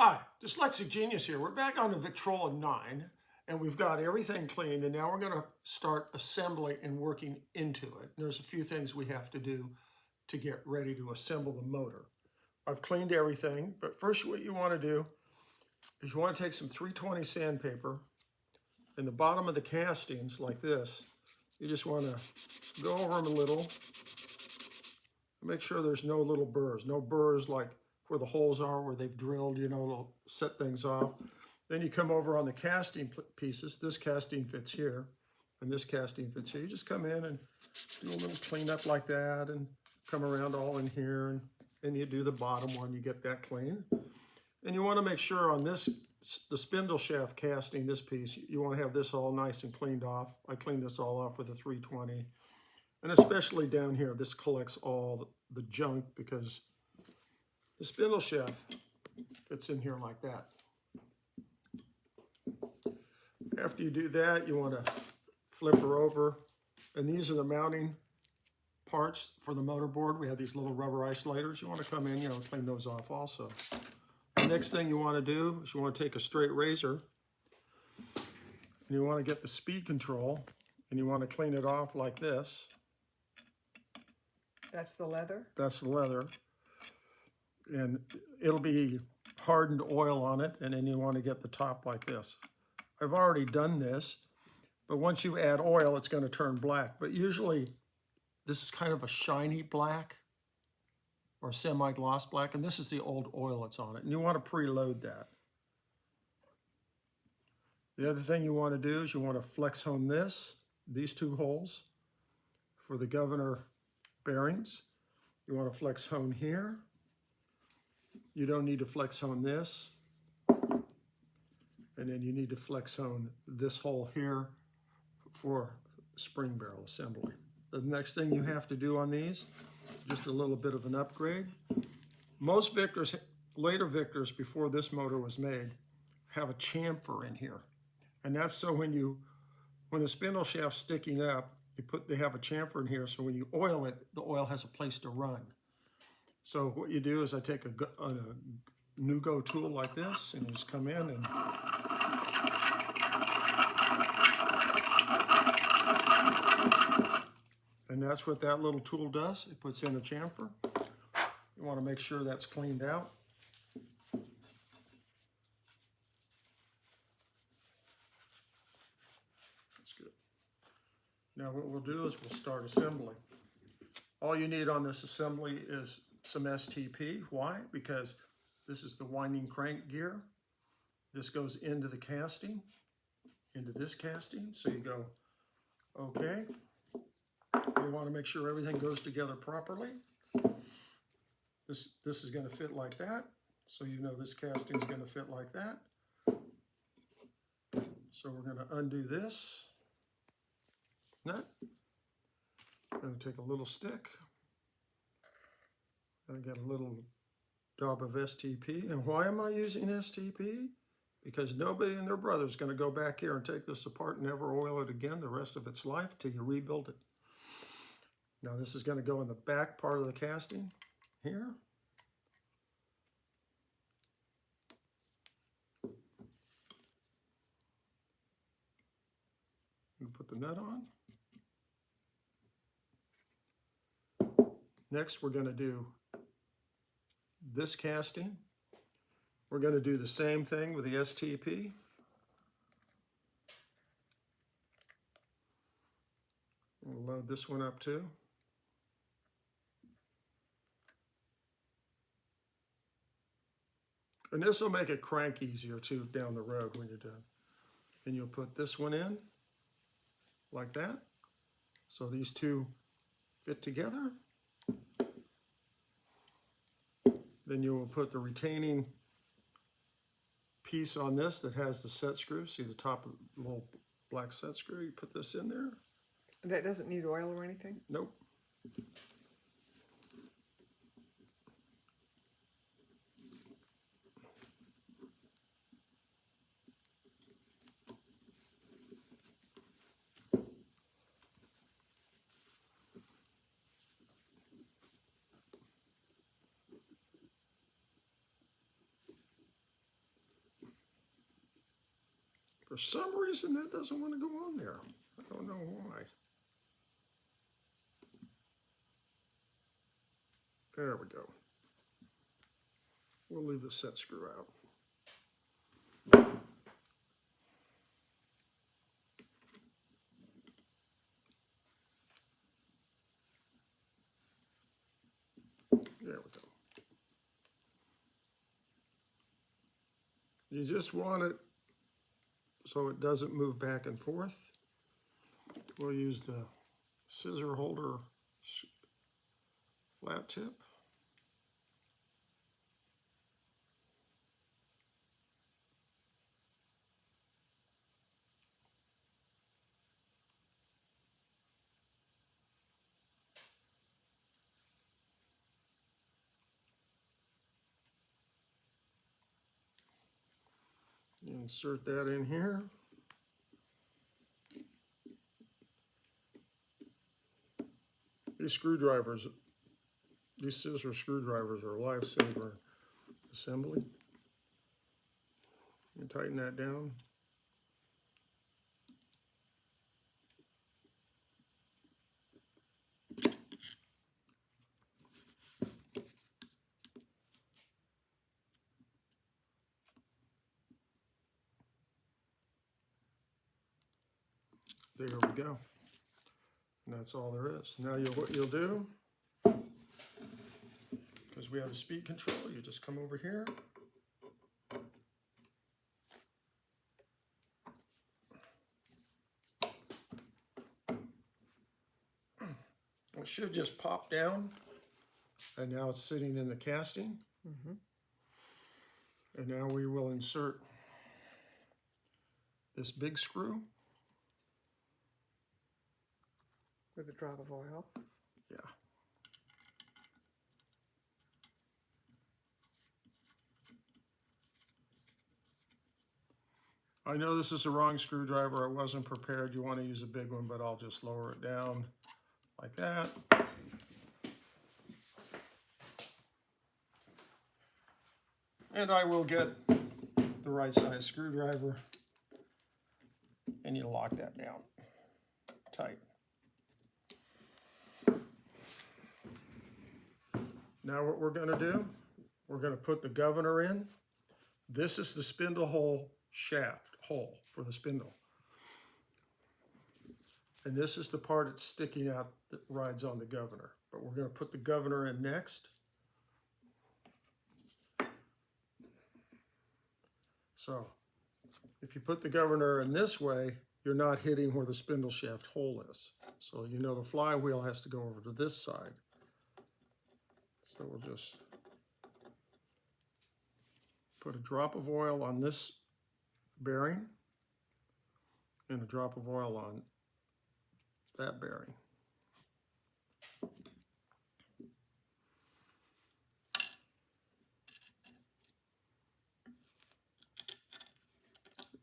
Hi, Dyslexic Genius here. We're back on the Victrola 9, and we've got everything cleaned, and now we're going to start assembling and working into it. And there's a few things we have to do to get ready to assemble the motor. I've cleaned everything, but first what you want to do is you want to take some 320 sandpaper, and the bottom of the castings like this, you just want to go over them a little, make sure there's no little burrs, no burrs like where the holes are, where they've drilled, you know, to set things off. Then you come over on the casting pieces. This casting fits here, and this casting fits here. You just come in and do a little cleanup like that, and come around all in here, and you do the bottom one, you get that clean. And you want to make sure on this, the spindle shaft casting, this piece, you want to have this all nice and cleaned off. I cleaned this all off with a 320. And especially down here, this collects all the junk because the spindle shaft fits in here like that. After you do that, you want to flip her over. And these are the mounting parts for the motor board. We have these little rubber isolators. You want to come in, you know, clean those off also. The next thing you want to do is you want to take a straight razor and you want to get the speed control and you want to clean it off like this. That's the leather? That's the leather. And it'll be hardened oil on it, and then you want to get the top like this. I've already done this, but once you add oil, it's going to turn black. But usually, this is kind of a shiny black or semi-gloss black, and this is the old oil that's on it, and you want to preload that. The other thing you want to do is you want to flex hone these two holes for the governor bearings. You want to flex hone here. You don't need to flex hone this. And then you need to flex hone this hole here for spring barrel assembly. The next thing you have to do on these, just a little bit of an upgrade. Most Victors, later Victors before this motor was made, have a chamfer in here. And that's so when the spindle shaft's sticking up, they have a chamfer in here, so when you oil it, the oil has a place to run. So what you do is I take a no-go tool like this, and you just come in and that's what that little tool does. It puts in a chamfer. You want to make sure that's cleaned out. That's good. Now what we'll do is we'll start assembling. All you need on this assembly is some STP. Why? Because this is the winding crank gear. This goes into the casting, into this casting. So you go, okay. You want to make sure everything goes together properly. This is going to fit like that. So you know this casting is going to fit like that. So we're going to undo this nut. I'm going to take a little stick. I get a little dab of STP. And why am I using STP? Because nobody and their brother is going to go back here and take this apart and never oil it again the rest of its life till you rebuild it. Now this is going to go in the back part of the casting here. You put the nut on. Next we're going to do this casting. We're going to do the same thing with the STP. We'll load this one up too. And this will make it crank easier too down the road when you're done. And you'll put this one in like that. So these two fit together. Then you will put the retaining piece on this that has the set screw. See the top of the little black set screw? You put this in there. That doesn't need oil or anything? Nope. For some reason, that doesn't want to go on there. I don't know why. There we go. We'll leave the set screw out. There we go. You just want it so it doesn't move back and forth. We'll use the scissor holder flat tip. Insert that in here. These screwdrivers, these scissor screwdrivers are a lifesaver assembly. You tighten that down. There we go. And that's all there is. Now what you'll do, because we have the speed control, you just come over here. It should just pop down, and now it's sitting in the casting. And now we will insert this big screw. With a drop of oil. Yeah. I know this is the wrong screwdriver. I wasn't prepared. You want to use a big one, but I'll just lower it down like that. And I will get the right size screwdriver, and you lock that down tight. Now what we're going to do, we're going to put the governor in. This is the spindle hole shaft hole for the spindle. And this is the part that's sticking out that rides on the governor. But we're going to put the governor in next. So if you put the governor in this way, you're not hitting where the spindle shaft hole is. So you know the flywheel has to go over to this side. So we'll just put a drop of oil on this bearing and a drop of oil on that bearing.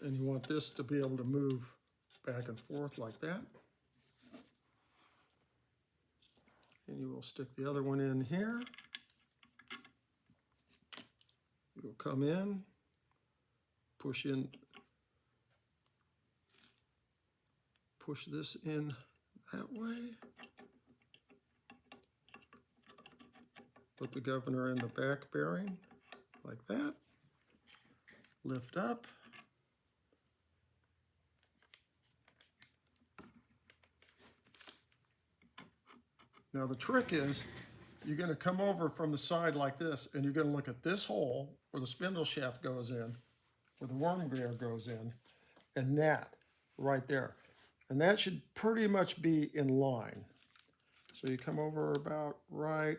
And you want this to be able to move back and forth like that. And you will stick the other one in here. You'll come in, push this in that way. Put the governor in the back bearing like that. Lift up. Now the trick is, you're going to come over from the side like this, and you're going to look at this hole where the spindle shaft goes in, where the worm gear goes in, and that right there. And that should pretty much be in line. So you come over about right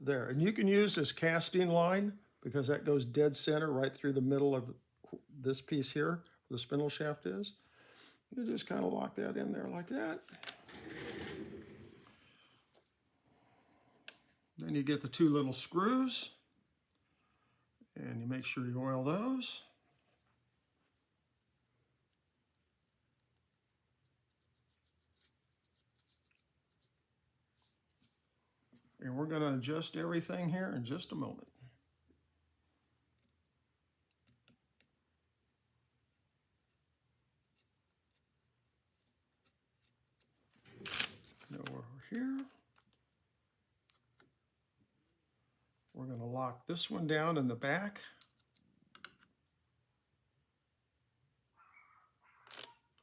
there. And you can use this casting line because that goes dead center right through the middle of this piece here, where the spindle shaft is. You just kind of lock that in there like that. Then you get the two little screws, and you make sure you oil those. And we're going to adjust everything here in just a moment. here. We're going to lock this one down in the back.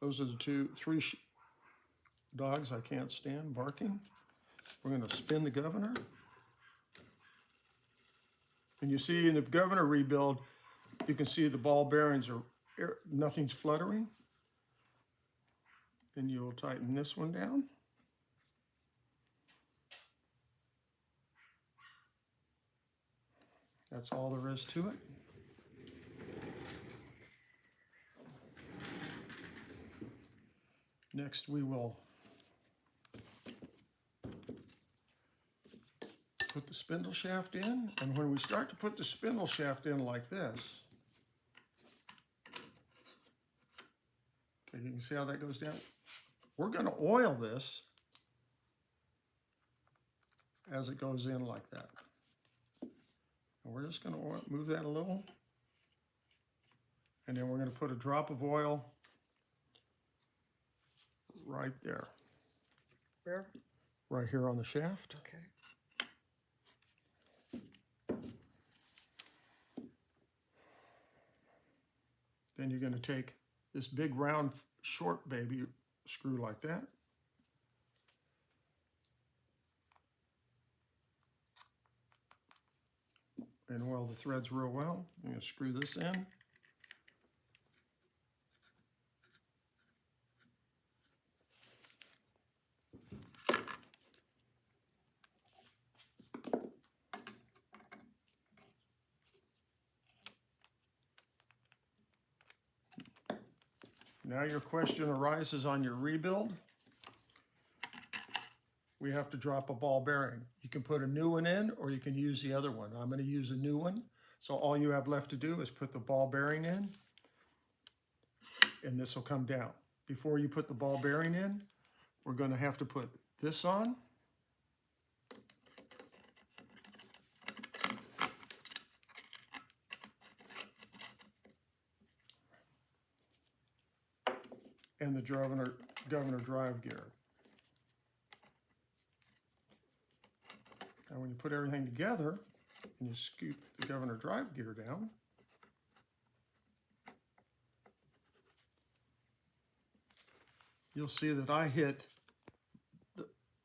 Those are the three dogs I can't stand barking. We're going to spin the governor. And you see in the governor rebuild, you can see the ball bearings are, nothing's fluttering. And you'll tighten this one down. That's all there is to it. Next we will put the spindle shaft in, and when we start to put the spindle shaft in like this, okay, you can see how that goes down. We're going to oil this as it goes in like that. And we're just going to move that a little, and then we're going to put a drop of oil right there. Where? Right here on the shaft. Okay. Then you're going to take this big round short baby screw like that. And oil the threads real well. I'm going to screw this in. Now your question arises on your rebuild. We have to drop a ball bearing. You can put a new one in, or you can use the other one. I'm going to use a new one. So all you have left to do is put the ball bearing in, and this will come down. Before you put the ball bearing in, we're going to have to put this on. And the governor drive gear. Now when you put everything together and you scoop the governor drive gear down, you'll see that I hit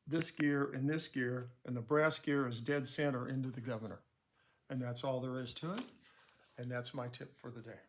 this gear, and the brass gear is dead center into the governor. And that's all there is to it. And that's my tip for the day.